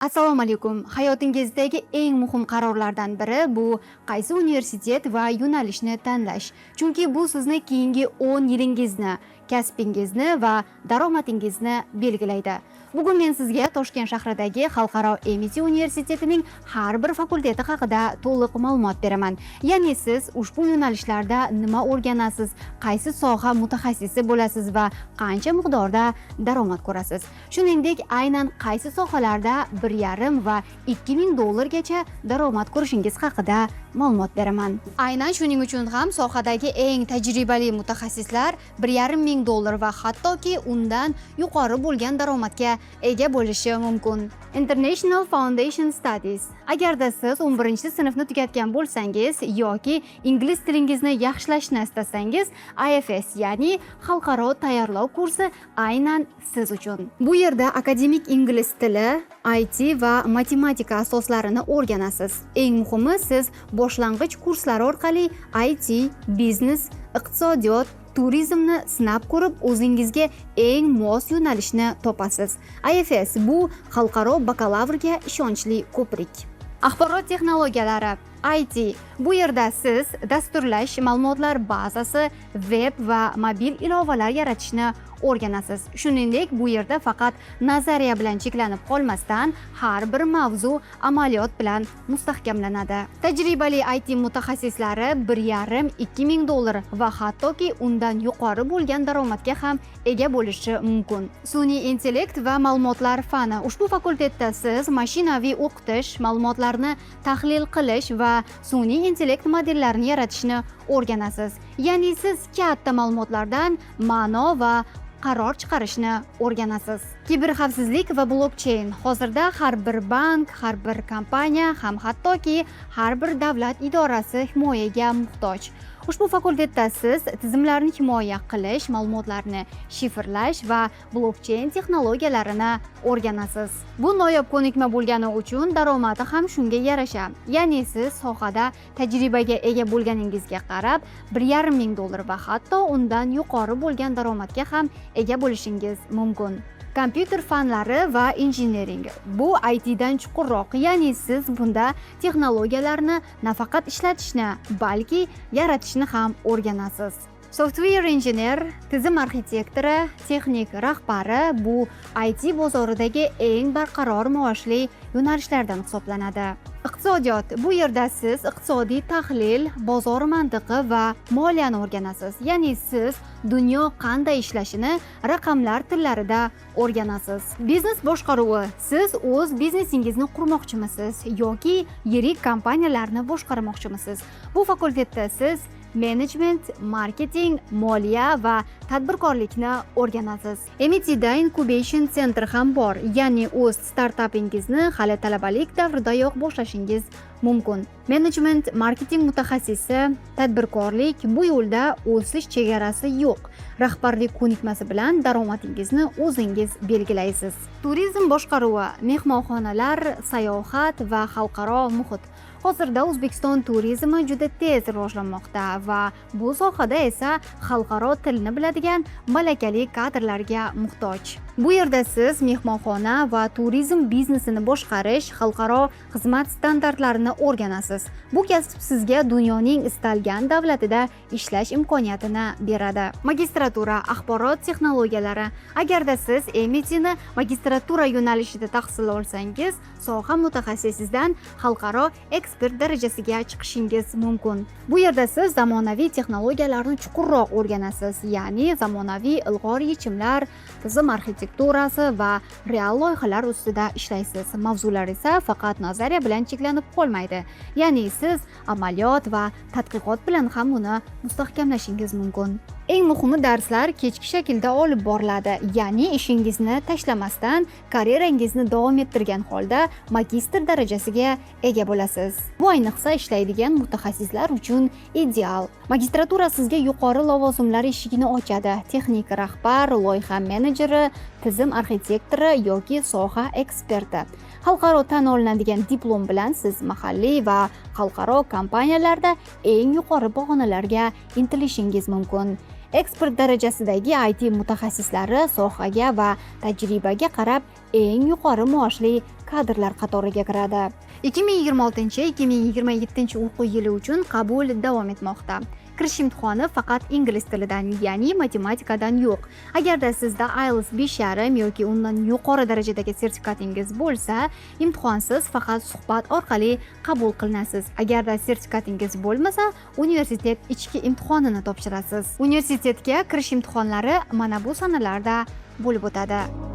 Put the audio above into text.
Assalomu alaykum. Hayotingizdagi eng muhim qarorlardan biri bu qaysi universitet va yo'nalishni tanlash. Chunki bu sizni keyingi 10 yilingizni, kasbingizni va daromadingizni belgilaydi. Bugun men sizga Toshkent shahridagi Xalqaro MIT universitetining har bir fakulteti haqida to'liq ma'lumot beraman. Ya'ni siz ushbu yo'nalishlarda nima o'rganasiz, qaysi soha mutaxassisi bo'lasiz va qancha miqdorda daromad ko'rasiz. Shuningdek, aynan qaysi sohalarda 1,5 va 2,000 dollargacha daromad ko'rishingiz haqida ma'lumot beraman. Aynan shuning uchun ham sohadagi eng tajribali mutaxassislar 1,5 dollar va hattoki undan yuqori bo'lgan daromadga ega bo'lishi mumkin. International Foundation Studies. Agarda siz 11-sinfni tugatgan bo'lsangiz yoki ingliz tilingizni yaxshilashni istasangiz, IFS ya'ni xalqaro tayyorlov kursi aynan siz uchun. Bu yerda akademik ingliz tili, IT va matematika asoslarini o'rganasiz. Eng muhimi, siz boshlang'ich kurslar orqali IT, biznes, iqtisodiyot, turizmni sinab ko'rib, o'zingizga eng mos yo'nalishni topasiz. IFS bu xalqaro bakalavrga ishonchli ko'prik. Axborot texnologiyalari IT. Bu yerda siz dasturlash, ma'lumotlar bazasi, web va mobil ilovalar yaratishni o'rganasiz. Shuningdek, bu yerda faqat nazariya bilan cheklanib qolmasdan, har bir mavzu amaliyot bilan mustahkamlanadi. Tajribali IT mutaxassislari 1,5-2,000 dollar va hattoki undan yuqori bo'lgan daromadga ham ega bo'lishi mumkin. Sun'iy intellekt va ma'lumotlar fani. Ushbu fakultetda siz mashinaviy o'qitish, ma'lumotlarni tahlil qilish va sun'iy intellekt modellarini yaratishni o'rganasiz. Ya'ni siz katta ma'lumotlardan ma'no va qaror chiqarishni o'rganasiz. Kiberxavfsizlik va blockchain. Hozirda har bir bank, har bir kompaniya, ham hattoki har bir davlat idorasi himoyaga muhtoj. Ushbu fakultetda siz tizimlarni himoya qilish, ma'lumotlarni shifrlash va blockchain texnologiyalarini o'rganasiz. Bu noyob ko'nikma bo'lgani uchun daromadi ham shunga yarasha. Ya'ni siz sohada tajribaga ega bo'lganingizga qarab 1,5 dollar va hatto undan yuqori bo'lgan daromadga ham ega bo'lishingiz mumkin. Kompyuter fanlari va injiniring. Bu IT dan chuqurroq, ya'ni siz bunda texnologiyalarni nafaqat ishlatishni, balki yaratishni ham o'rganasiz. Software engineer, tizim arxitektori, texnik rahbari bu IT bozoridagi eng barqaror maoshli yo'nalishlardan hisoblanadi. Iqtisodiyot. Bu yerda siz iqtisodiy tahlil, bozor mantiqi va moliyani o'rganasiz. Ya'ni siz dunyo qanday ishlashini raqamlar tillarida o'rganasiz. Biznes boshqaruvi. Siz o'z biznesingizni qurmoqchimisiz yoki yirik kompaniyalarni boshqarmoqchimisiz? Bu fakultetda siz management, marketing, moliya va tadbirkorlikni o'rganasiz. MITda Incubation Center ham bor, ya'ni o'z startapingizni hali talabalik davridayoq boshlashingiz mumkin. Management, marketing mutaxassisi, tadbirkorlik, bu yo'lda o'sish chegarasi yo'q. Rahbarlik ko'nikmasi bilan daromadingizni o'zingiz belgilaysiz. Turizm boshqaruvi, mehmonxonalar, sayohat va xalqaro muhit. Hozirda O'zbekiston turizmi juda tez rivojlanmoqda va bu sohada esa xalqaro tilni biladigan malakali kadrlarga muhtoj. Bu yerda siz mehmonxona va turizm biznesini boshqarish, xalqaro xizmat standartlarini o'rganasiz. Bu kasb sizga dunyoning istalgan davlatida ishlash imkoniyatini beradi. Magistratura, axborot texnologiyalari. Agarda siz MITni magistratura yo'nalishida tahsil olsangiz, soha mutaxassisidan xalqaro ekspert darajasiga chiqishingiz mumkin. Bu yerda siz zamonaviy texnologiyalarni chuqurroq o'rganasiz, ya'ni zamonaviy ilg'or yechimlar, tizim arxitekturasi va real loyihalar ustida ishlaysiz. Mavzular esa faqat nazariya bilan cheklanib qolmaydi. Ya'ni siz amaliyot va tadqiqot bilan ham uni mustahkamlashingiz mumkin. Eng muhimi, darslar kechki shaklda olib boriladi, ya'ni ishingizni tashlamasdan karyerangizni davom ettirgan holda magistr darajasiga ega bo'lasiz. Bu ayniqsa ishlaydigan mutaxassislar uchun ideal. Magistratura sizga yuqori lavozimlar eshigini ochadi. Texnik rahbar, loyiha menejeri, tizim arxitektori yoki soha eksperti. Xalqaro tan olinadigan diplom bilan siz mahalliy va xalqaro kompaniyalarda eng yuqori pog'onalarga intilishingiz mumkin. Ekspert darajasidagi IT mutaxassislari sohaga va tajribaga qarab eng yuqori maoshli kadrlar qatoriga kiradi. 2026-2027 o'quv yili uchun qabul davom etmoqda. Kirish imtihoni faqat ingliz tilidan, ya'ni matematikadan yo'q. Agarda sizda IELTS 5,5 yoki undan yuqori darajadagi sertifikatingiz bo'lsa, imtihonsiz faqat suhbat orqali qabul qilinasiz. Agarda sertifikatingiz bo'lmasa, universitet ichki imtihonini topshirasiz. Universitetga kirish imtihonlari mana bu sanalarda bo'lib o'tadi.